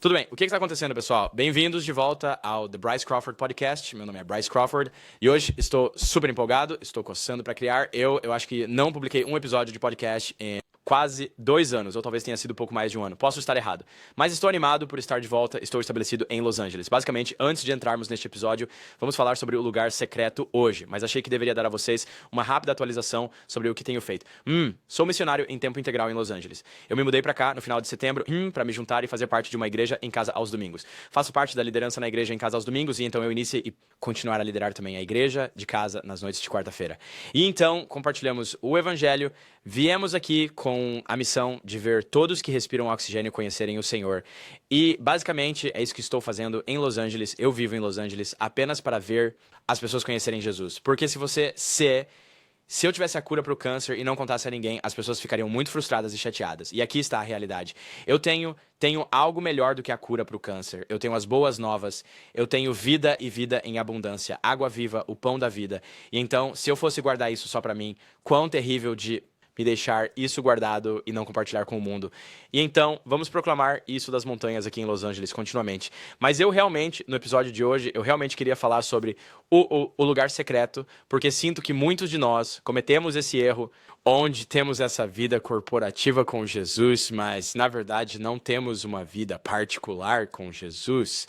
Tudo bem, o que está acontecendo, pessoal? Bem-vindos de volta ao The Bryce Crawford Podcast. Meu nome é Bryce Crawford e hoje estou super empolgado, estou coçando para criar. Eu acho que não publiquei um episódio de podcast em quase 2 anos, ou talvez tenha sido um pouco mais de um ano. Posso estar errado, mas estou animado por estar de volta. Estou estabelecido em Los Angeles. Basicamente, antes de entrarmos neste episódio, vamos falar sobre o lugar secreto hoje, mas achei que deveria dar a vocês uma rápida atualização sobre o que tenho feito. Sou missionário em tempo integral em Los Angeles. Eu me mudei para cá no final de setembro para me juntar e fazer parte de uma igreja em casa aos domingos. Faço parte da liderança na igreja em casa aos domingos e então eu iniciei e continuar a liderar também a igreja de casa nas noites de quarta-feira. E então compartilhamos o evangelho. Viemos aqui com a missão de ver todos que respiram oxigênio conhecerem o Senhor. E, basicamente, é isso que estou fazendo em Los Angeles. Eu vivo em Los Angeles apenas para ver as pessoas conhecerem Jesus. Porque se eu tivesse a cura para o câncer e não contasse a ninguém, as pessoas ficariam muito frustradas e chateadas. E aqui está a realidade. Eu tenho algo melhor do que a cura para o câncer. Eu tenho as boas novas. Eu tenho vida e vida em abundância. Água viva, o pão da vida. E então, se eu fosse guardar isso só para mim, quão terrível de me deixar isso guardado e não compartilhar com o mundo. E então, vamos proclamar isso das montanhas aqui em Los Angeles continuamente. Mas no episódio de hoje, eu realmente queria falar sobre o lugar secreto, porque sinto que muitos de nós cometemos esse erro, onde temos essa vida corporativa com Jesus, mas, na verdade, não temos uma vida particular com Jesus.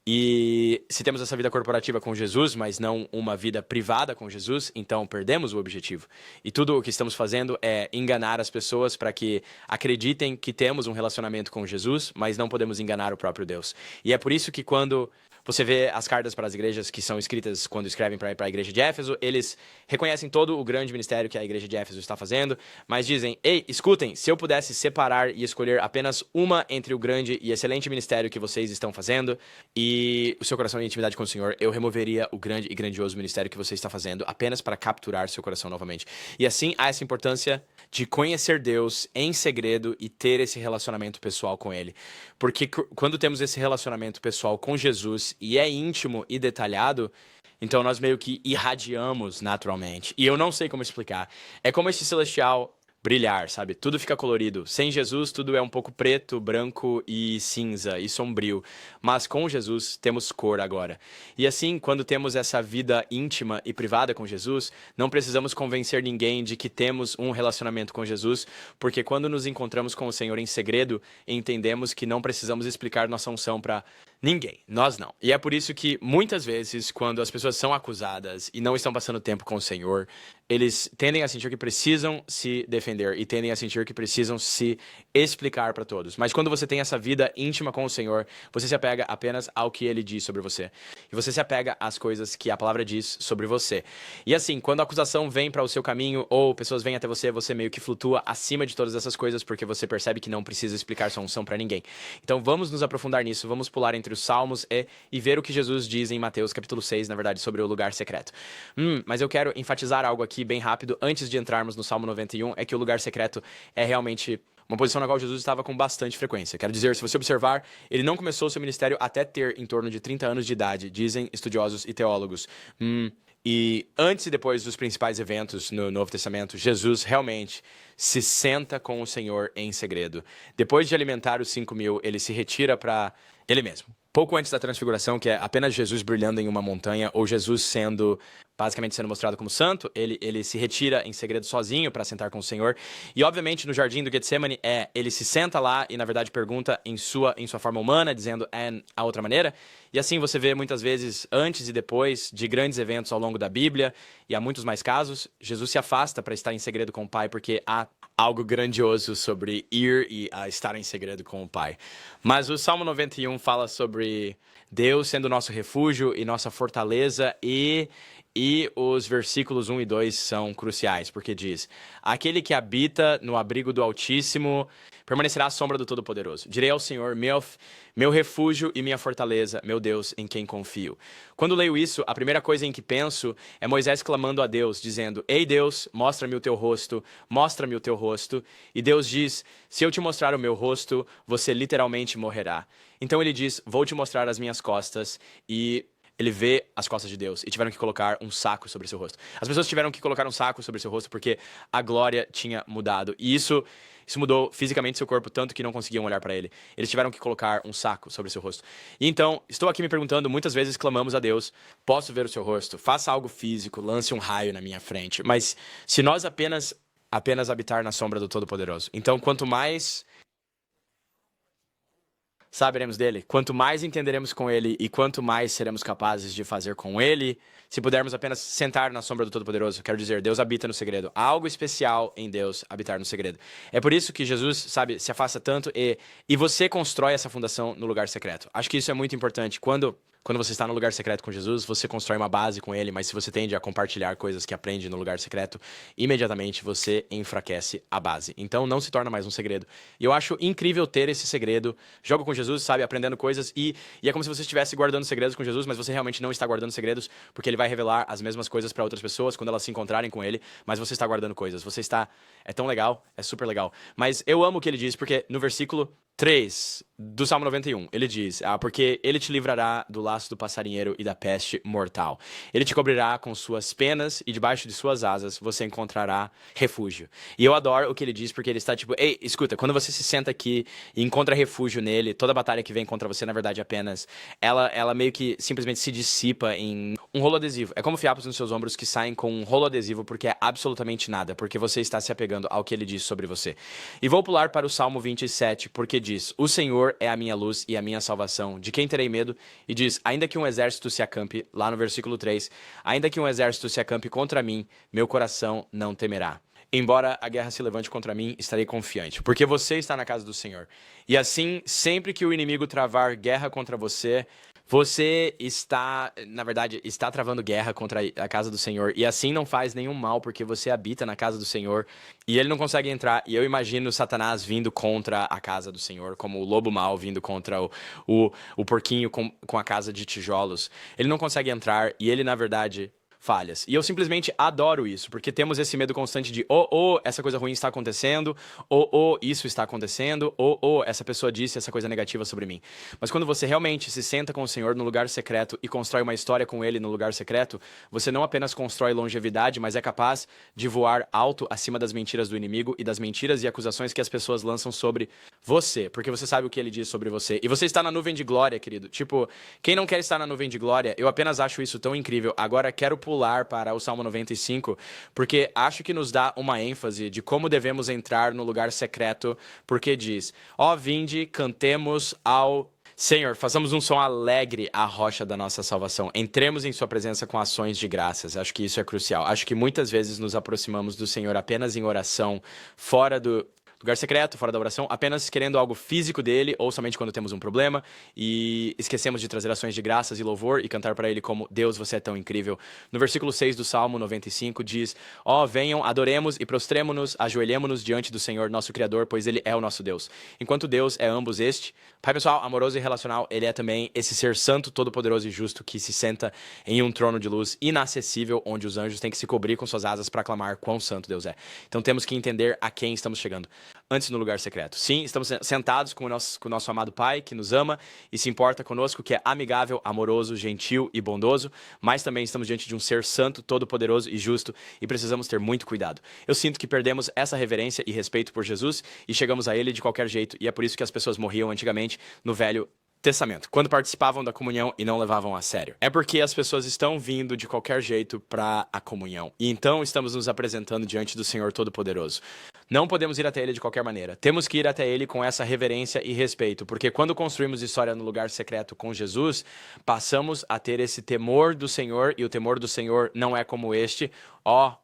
E se temos essa vida corporativa com Jesus, mas não uma vida privada com Jesus, então perdemos o objetivo. E tudo o que estamos fazendo é enganar as pessoas para que acreditem que temos um relacionamento com Jesus, mas não podemos enganar o próprio Deus. E é por isso que quando você vê as cartas para as igrejas que são escritas quando escrevem para a igreja de Éfeso, eles reconhecem todo o grande ministério que a igreja de Éfeso está fazendo, mas dizem, ei, escutem, se eu pudesse separar e escolher apenas uma entre o grande e excelente ministério que vocês estão fazendo e o seu coração em intimidade com o Senhor, eu removeria o grande e grandioso ministério que você está fazendo apenas para capturar seu coração novamente. E assim há essa importância de conhecer Deus em segredo e ter esse relacionamento pessoal com Ele. Porque quando temos esse relacionamento pessoal com Jesus e é íntimo e detalhado, então nós meio que irradiamos naturalmente. E eu não sei como explicar. É como esse celestial brilhar, sabe? Tudo fica colorido. Sem Jesus, tudo é um pouco preto, branco e cinza e sombrio. Mas com Jesus, temos cor agora. E assim, quando temos essa vida íntima e privada com Jesus, não precisamos convencer ninguém de que temos um relacionamento com Jesus, porque quando nos encontramos com o Senhor em segredo, entendemos que não precisamos explicar nossa unção para ninguém, nós não. E é por isso que, muitas vezes, quando as pessoas são acusadas e não estão passando tempo com o Senhor, eles tendem a sentir que precisam se defender e tendem a sentir que precisam se explicar para todos. Mas quando você tem essa vida íntima com o Senhor, você se apega apenas ao que Ele diz sobre você. E você se apega às coisas que a palavra diz sobre você. E assim, quando a acusação vem para o seu caminho ou pessoas vêm até você, você meio que flutua acima de todas essas coisas porque você percebe que não precisa explicar sua unção para ninguém. Então vamos nos aprofundar nisso, vamos pular entre os Salmos e ver o que Jesus diz em Mateus capítulo 6, na verdade, sobre o lugar secreto. Mas eu quero enfatizar algo aqui bem rápido, antes de entrarmos no Salmo 91, é que o lugar secreto é realmente uma posição na qual Jesus estava com bastante frequência. Quero dizer, se você observar, ele não começou seu ministério até ter em torno de 30 anos de idade, dizem estudiosos e teólogos. E antes e depois dos principais eventos no Novo Testamento, Jesus realmente se senta com o Senhor em segredo. Depois de alimentar os 5.000, ele se retira para ele mesmo. Pouco antes da transfiguração, que é apenas Jesus brilhando em uma montanha, ou Jesus basicamente sendo mostrado como santo, ele se retira em segredo sozinho para sentar com o Senhor. E obviamente no jardim do Getsemane, ele se senta lá e na verdade pergunta em sua forma humana, dizendo a outra maneira. E assim você vê muitas vezes antes e depois de grandes eventos ao longo da Bíblia, e há muitos mais casos, Jesus se afasta para estar em segredo com o Pai, porque há algo grandioso sobre ir e estar em segredo com o Pai. Mas o Salmo 91 fala sobre Deus sendo nosso refúgio e nossa fortaleza e os versículos 1 e 2 são cruciais, porque diz: aquele que habita no abrigo do Altíssimo permanecerá à sombra do Todo-Poderoso. Direi ao Senhor, meu refúgio e minha fortaleza, meu Deus, em quem confio. Quando leio isso, a primeira coisa em que penso é Moisés clamando a Deus, dizendo: ei Deus, mostra-me o teu rosto, mostra-me o teu rosto. E Deus diz: se eu te mostrar o meu rosto, você literalmente morrerá. Então ele diz: vou te mostrar as minhas costas. E ele vê as costas de Deus e tiveram que colocar um saco sobre seu rosto. As pessoas tiveram que colocar um saco sobre seu rosto porque a glória tinha mudado. E isso mudou fisicamente seu corpo, tanto que não conseguiam olhar para ele. Eles tiveram que colocar um saco sobre seu rosto. E então, estou aqui me perguntando, muitas vezes clamamos a Deus, posso ver o seu rosto? Faça algo físico, lance um raio na minha frente. Mas se nós apenas habitar na sombra do Todo-Poderoso. Então, quanto mais saberemos dele, quanto mais entenderemos com ele e quanto mais seremos capazes de fazer com ele, se pudermos apenas sentar na sombra do Todo-Poderoso, quero dizer, Deus habita no segredo. Há algo especial em Deus habitar no segredo. É por isso que Jesus, sabe, se afasta tanto e você constrói essa fundação no lugar secreto. Acho que isso é muito importante. Quando você está no lugar secreto com Jesus, você constrói uma base com ele, mas se você tende a compartilhar coisas que aprende no lugar secreto, imediatamente você enfraquece a base. Então não se torna mais um segredo. E eu acho incrível ter esse segredo. Jogo com Jesus, sabe, aprendendo coisas e é como se você estivesse guardando segredos com Jesus, mas você realmente não está guardando segredos, porque ele vai revelar as mesmas coisas para outras pessoas quando elas se encontrarem com ele, mas você está guardando coisas. É tão legal, é super legal. Mas eu amo o que ele diz, porque no versículo 3 do Salmo 91, ele diz, porque ele te livrará do laço do passarinheiro e da peste mortal. Ele te cobrirá com suas penas e debaixo de suas asas você encontrará refúgio. E eu adoro o que ele diz, porque ele está tipo, ei, escuta, quando você se senta aqui e encontra refúgio nele, toda batalha que vem contra você, na verdade, apenas, ela meio que simplesmente se dissipa em um rolo adesivo. É como fiapos nos seus ombros que saem com um rolo adesivo, porque é absolutamente nada, porque você está se apegando ao que ele diz sobre você. E vou pular para o Salmo 27, porque diz, o Senhor é a minha luz e a minha salvação, de quem terei medo? E diz, ainda que um exército se acampe, lá no versículo 3, ainda que um exército se acampe contra mim, meu coração não temerá. Embora a guerra se levante contra mim, estarei confiante, porque você está na casa do Senhor. E assim, sempre que o inimigo travar guerra contra você, você está, na verdade, está travando guerra contra a casa do Senhor. E assim não faz nenhum mal, porque você habita na casa do Senhor. E ele não consegue entrar. E eu imagino Satanás vindo contra a casa do Senhor, como o lobo mau vindo contra o porquinho com a casa de tijolos. Ele não consegue entrar e ele, na verdade, falhas. E eu simplesmente adoro isso, porque temos esse medo constante de essa coisa ruim está acontecendo, isso está acontecendo, essa pessoa disse essa coisa negativa sobre mim. Mas quando você realmente se senta com o Senhor no lugar secreto e constrói uma história com ele no lugar secreto, você não apenas constrói longevidade, mas é capaz de voar alto acima das mentiras do inimigo e das mentiras e acusações que as pessoas lançam sobre você, porque você sabe o que ele diz sobre você. E você está na nuvem de glória, querido. Tipo, quem não quer estar na nuvem de glória, eu apenas acho isso tão incrível. Agora quero pular para o Salmo 95, porque acho que nos dá uma ênfase de como devemos entrar no lugar secreto, porque diz, vinde, cantemos ao Senhor, façamos um som alegre à rocha da nossa salvação. Entremos em sua presença com ações de graças. Acho que isso é crucial. Acho que muitas vezes nos aproximamos do Senhor apenas em oração, fora do lugar secreto, fora da oração, apenas querendo algo físico dele, ou somente quando temos um problema, e esquecemos de trazer ações de graças e louvor e cantar para ele como Deus, você é tão incrível. No versículo 6 do Salmo 95 diz, venham, adoremos e prostremo-nos, ajoelhemo-nos diante do Senhor, nosso Criador, pois ele é o nosso Deus. Enquanto Deus é ambos Pai pessoal, amoroso e relacional, ele é também esse ser santo, todo-poderoso e justo que se senta em um trono de luz inacessível, onde os anjos têm que se cobrir com suas asas para clamar quão santo Deus é. Então temos que entender a quem estamos chegando. Antes no lugar secreto. Sim, estamos sentados com o nosso amado Pai, que nos ama e se importa conosco, que é amigável, amoroso, gentil e bondoso, mas também estamos diante de um ser santo, todo-poderoso e justo e precisamos ter muito cuidado. Eu sinto que perdemos essa reverência e respeito por Jesus e chegamos a ele de qualquer jeito, e é por isso que as pessoas morriam antigamente no Velho Testamento, quando participavam da comunhão e não levavam a sério. É porque as pessoas estão vindo de qualquer jeito para a comunhão. E então estamos nos apresentando diante do Senhor Todo-Poderoso. Não podemos ir até ele de qualquer maneira. Temos que ir até ele com essa reverência e respeito, porque quando construímos história no lugar secreto com Jesus, passamos a ter esse temor do Senhor, e o temor do Senhor não é como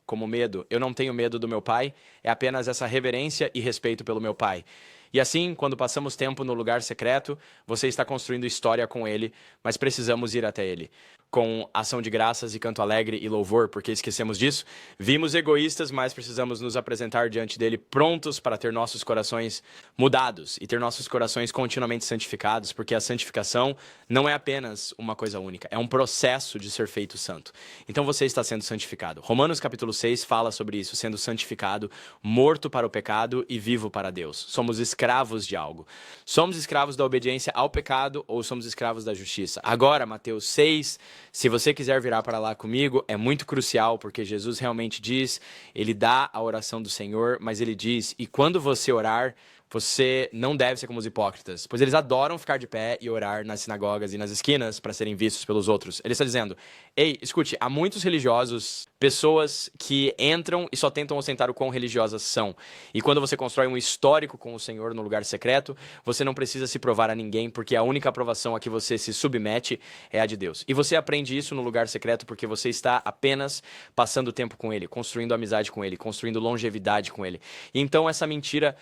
como medo. Eu não tenho medo do meu Pai, é apenas essa reverência e respeito pelo meu Pai. E assim, quando passamos tempo no lugar secreto, você está construindo história com ele, mas precisamos ir até ele. Com ação de graças e canto alegre e louvor, porque esquecemos disso. Vimos egoístas, mas precisamos nos apresentar diante dele prontos para ter nossos corações mudados e ter nossos corações continuamente santificados, porque a santificação não é apenas uma coisa única, é um processo de ser feito santo. Então você está sendo santificado. Romanos capítulo 6 fala sobre isso, sendo santificado, morto para o pecado e vivo para Deus. Somos escravos de algo. Somos escravos da obediência ao pecado ou somos escravos da justiça? Agora, Mateus 6, Se você quiser virar para lá comigo, é muito crucial, porque Jesus realmente diz, ele dá a oração do Senhor, mas ele diz, e quando você orar, você não deve ser como os hipócritas, pois eles adoram ficar de pé e orar nas sinagogas e nas esquinas para serem vistos pelos outros. Ele está dizendo, ei, escute, há muitos religiosos, pessoas que entram e só tentam ostentar o quão religiosas são. E quando você constrói um histórico com o Senhor no lugar secreto, você não precisa se provar a ninguém, porque a única aprovação a que você se submete é a de Deus. E você aprende isso no lugar secreto porque você está apenas passando tempo com Ele, construindo amizade com Ele, construindo longevidade com Ele. E então essa mentira...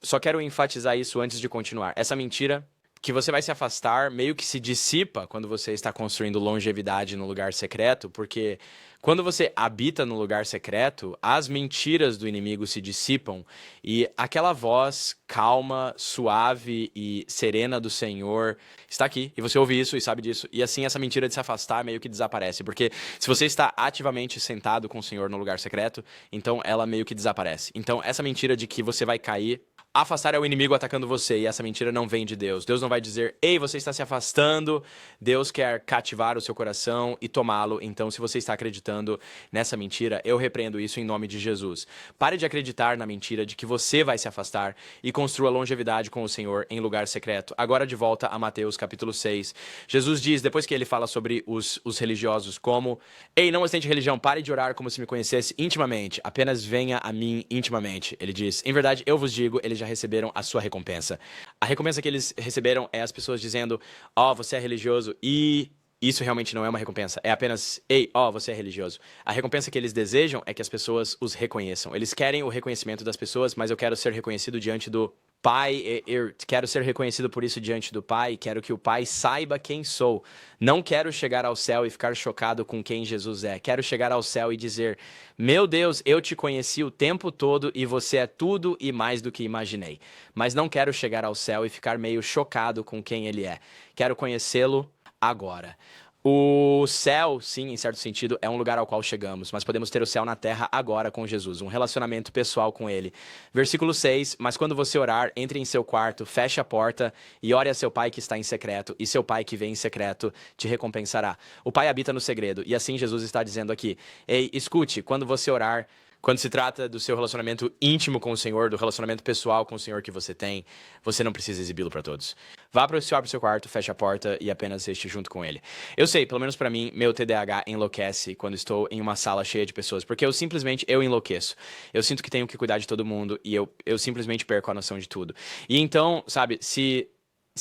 Só quero enfatizar isso antes de continuar. Essa mentira que você vai se afastar meio que se dissipa quando você está construindo longevidade no lugar secreto, porque quando você habita no lugar secreto, as mentiras do inimigo se dissipam e aquela voz calma, suave e serena do Senhor está aqui. E você ouve isso e sabe disso. E assim essa mentira de se afastar meio que desaparece, porque se você está ativamente sentado com o Senhor no lugar secreto, então ela meio que desaparece. Então essa mentira de que você vai cair... Afastar é o inimigo atacando você, e essa mentira não vem de Deus. Deus não vai dizer, ei, você está se afastando. Deus quer cativar o seu coração e tomá-lo. Então, se você está acreditando nessa mentira, eu repreendo isso em nome de Jesus. Pare de acreditar na mentira de que você vai se afastar e construa longevidade com o Senhor em lugar secreto. Agora de volta a Mateus capítulo 6. Jesus diz, depois que ele fala sobre os religiosos, como, ei, não ostente religião, pare de orar como se me conhecesse intimamente, apenas venha a mim intimamente. Ele diz, em verdade, eu vos digo, eles já receberam a sua recompensa. A recompensa que eles receberam é as pessoas dizendo, ó, você é religioso, e isso realmente não é uma recompensa, é apenas, ei, ó, você é religioso. A recompensa que eles desejam é que as pessoas os reconheçam. Eles querem o reconhecimento das pessoas, mas eu quero ser reconhecido diante do Pai, eu quero ser reconhecido por isso diante do Pai, quero que o Pai saiba quem sou. Não quero chegar ao céu e ficar chocado com quem Jesus é. Quero chegar ao céu e dizer, meu Deus, eu te conheci o tempo todo e você é tudo e mais do que imaginei. Mas não quero chegar ao céu e ficar meio chocado com quem ele é. Quero conhecê-lo agora. O céu, sim, em certo sentido, é um lugar ao qual chegamos, mas podemos ter o céu na terra agora com Jesus, um relacionamento pessoal com Ele. Versículo 6, mas quando você orar, entre em seu quarto, feche a porta e ore a seu pai que está em secreto, e seu pai que vem em secreto te recompensará. O pai habita no segredo, e assim Jesus está dizendo aqui, ei, escute, quando você orar, quando se trata do seu relacionamento íntimo com o Senhor, do relacionamento pessoal com o Senhor que você tem, você não precisa exibi-lo para todos. Vá para o seu quarto, feche a porta e apenas esteja junto com ele. Eu sei, pelo menos para mim, meu TDAH enlouquece quando estou em uma sala cheia de pessoas, porque eu enlouqueço. Eu sinto que tenho que cuidar de todo mundo e eu simplesmente perco a noção de tudo. E então, sabe, se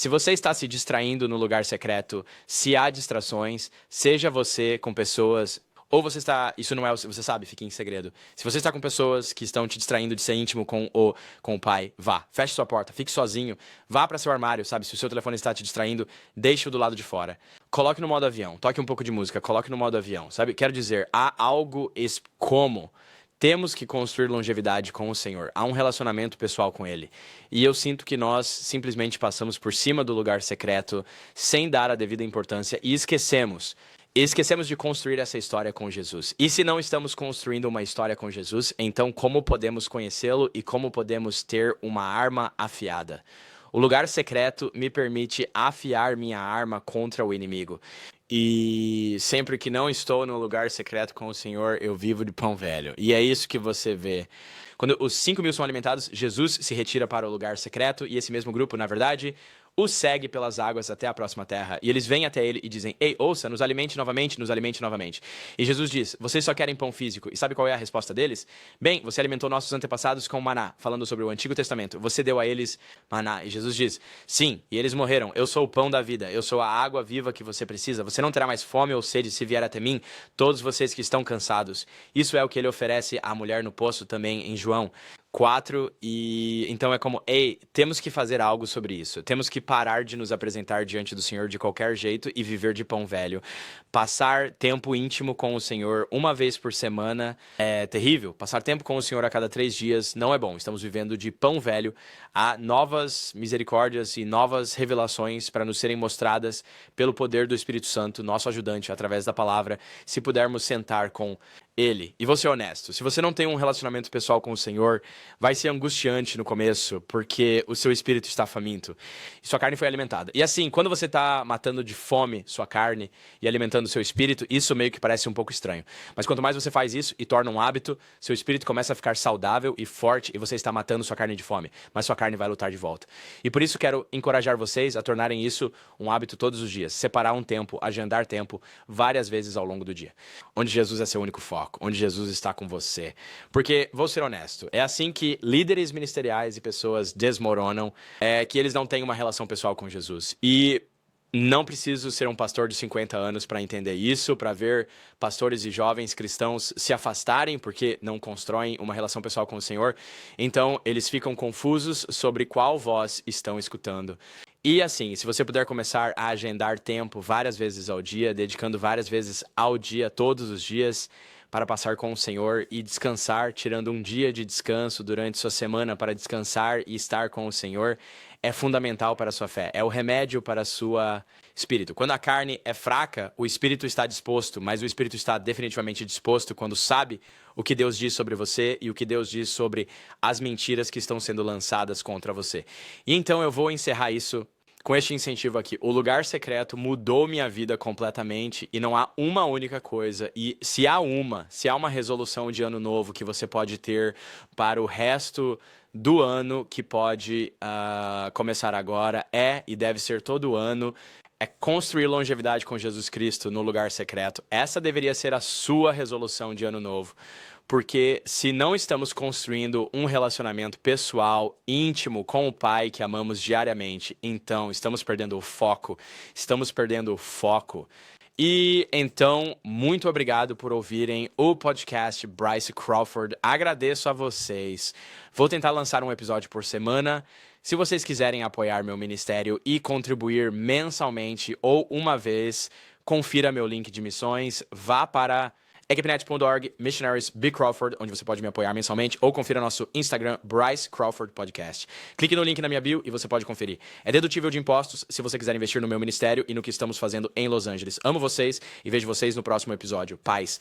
você está se distraindo no lugar secreto, se há distrações, seja você com pessoas... Ou você está... Isso não é... Você sabe, fique em segredo. Se você está com pessoas que estão te distraindo de ser íntimo com o pai, vá. Feche sua porta, fique sozinho. Vá para seu armário, sabe? Se o seu telefone está te distraindo, deixe-o do lado de fora. Coloque no modo avião. Toque um pouco de música. Coloque no modo avião, sabe? Quero dizer, há algo como... Temos que construir longevidade com o Senhor. Há um relacionamento pessoal com Ele. E eu sinto que nós simplesmente passamos por cima do lugar secreto sem dar a devida importância e esquecemos de construir essa história com Jesus. E se não estamos construindo uma história com Jesus, então como podemos conhecê-lo e como podemos ter uma arma afiada? O lugar secreto me permite afiar minha arma contra o inimigo. E sempre que não estou no lugar secreto com o Senhor, eu vivo de pão velho. E é isso que você vê. Quando os 5.000 são alimentados, Jesus se retira para o lugar secreto e esse mesmo grupo, na verdade, o segue pelas águas até a próxima terra. E eles vêm até ele e dizem, ei, ouça, nos alimente novamente, nos alimente novamente. E Jesus diz, vocês só querem pão físico. E sabe qual é a resposta deles? Bem, você alimentou nossos antepassados com maná, falando sobre o Antigo Testamento. Você deu a eles maná. E Jesus diz, sim, e eles morreram. Eu sou o pão da vida. Eu sou a água viva que você precisa. Você não terá mais fome ou sede se vier até mim, todos vocês que estão cansados. Isso é o que ele oferece à mulher no poço também em João 4, e então é como, ei, temos que fazer algo sobre isso. Temos que parar de nos apresentar diante do Senhor de qualquer jeito e viver de pão velho. Passar tempo íntimo com o Senhor uma vez por semana é terrível. Passar tempo com o Senhor a cada 3 dias não é bom. Estamos vivendo de pão velho. Há novas misericórdias e novas revelações para nos serem mostradas pelo poder do Espírito Santo, nosso ajudante, através da palavra. Se pudermos sentar com Ele. E vou ser honesto, se você não tem um relacionamento pessoal com o Senhor, vai ser angustiante no começo, porque o seu espírito está faminto e sua carne foi alimentada. E assim, quando você está matando de fome sua carne e alimentando o seu espírito, isso meio que parece um pouco estranho. Mas quanto mais você faz isso e torna um hábito, seu espírito começa a ficar saudável e forte e você está matando sua carne de fome, mas sua carne vai lutar de volta. E por isso quero encorajar vocês a tornarem isso um hábito todos os dias, separar um tempo, agendar tempo várias vezes ao longo do dia, onde Jesus é seu único foco, onde Jesus está com você. Porque, vou ser honesto, é assim que líderes ministeriais e pessoas desmoronam, que eles não têm uma relação pessoal com Jesus. E não preciso ser um pastor de 50 anos para entender isso, para ver pastores e jovens cristãos se afastarem porque não constroem uma relação pessoal com o Senhor. Então, eles ficam confusos sobre qual voz estão escutando. E assim, se você puder começar a agendar tempo várias vezes ao dia, dedicando várias vezes ao dia, todos os dias, para passar com o Senhor e descansar, tirando um dia de descanso durante sua semana para descansar e estar com o Senhor, é fundamental para a sua fé. É o remédio para o seu espírito. Quando a carne é fraca, o espírito está disposto, mas o espírito está definitivamente disposto quando sabe o que Deus diz sobre você e o que Deus diz sobre as mentiras que estão sendo lançadas contra você. E então eu vou encerrar isso com este incentivo aqui. O lugar secreto mudou minha vida completamente e não há uma única coisa. E se há uma resolução de ano novo que você pode ter para o resto do ano, que pode começar agora, e deve ser todo ano, é construir longevidade com Jesus Cristo no lugar secreto. Essa deveria ser a sua resolução de ano novo. Porque se não estamos construindo um relacionamento pessoal, íntimo com o Pai que amamos diariamente, então estamos perdendo o foco. E então, muito obrigado por ouvirem o podcast Bryce Crawford. Agradeço a vocês. Vou tentar lançar um episódio por semana. Se vocês quiserem apoiar meu ministério e contribuir mensalmente ou uma vez, confira meu link de missões, vá para equipenet.org, Missionaries B. Crawford, onde você pode me apoiar mensalmente, ou confira nosso Instagram, Bryce Crawford Podcast. Clique no link na minha bio e você pode conferir. É dedutível de impostos se você quiser investir no meu ministério e no que estamos fazendo em Los Angeles. Amo vocês e vejo vocês no próximo episódio. Paz.